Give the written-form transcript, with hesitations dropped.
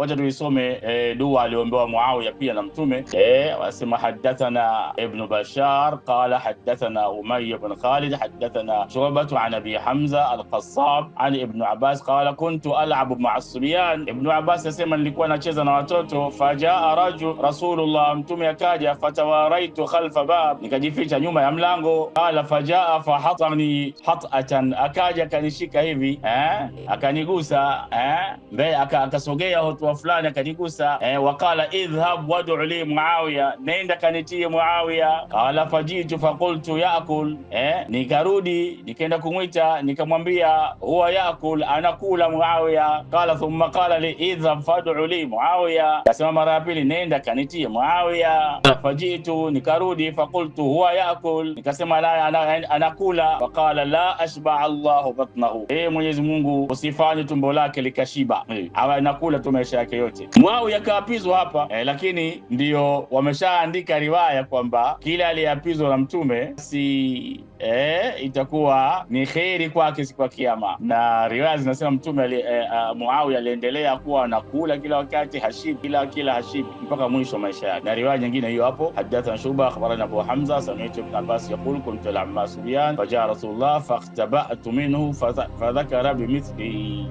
wacha tuisome dua aliombewa Muawiya pia na Mtume. Wasema hadathana Ibn Bashar qala hadathana Umayya ibn Khalid hadathana Shu'bah an Abi Hamza al-Qassab an Ibn Abbas qala kuntu al'abu ma'a as-subyan. Ibn Abbas asema nilikuwa nacheza na watoto. Fajaa Rasulullah, Mtume akaja. Fatawaraitu khalfa bab, nikajificha nyuma ya mlango. Qala fajaa fahatani hat'atan, akaja kanishika hivi akanigusa mbele, akasogea hatua fulani akanigusa. Waqala idhhab wad'u li Muawiya, nenda kanitie Muawiya. Qala fajitu faqultu yaakul, nikarudi nikaenda kumwita nikamwambia huwa yaakul, anakula Muawiya. Qala thumma qala li idhhab fad'u li Muawiya, kasema mara ya pili nenda kanitie Muawiya. Fajitu, nikarudi faqultu huwa yaakul, nikasema la anakula. Faqala la ashba Allahu batnahu, Mwenyezi Mungu usifanye tumbo lake likashiba, awe anakula tu maisha yake yote. Muawiya kaapizwa hapa lakini ndio wameshaandika riwaya kwamba kila aliyeapizwa na Mtume si itakuwa ni kheri kwake siku ya Kiyama. Na riwaya zinasema Mtume Muawiya aliendelea kuwa anakula kila wakati, hashibi kila hashibi mpaka mwisho maisha yake. Na riwaya nyingine hiyo hapo, hadathana Shuba akhbarana Abu Hamza sami'tu Ibn Abbas yaqulu kuntu al-Amma Subyan faja'a Rasulullah fakhtaba'tu minhu fadhakara bimithli.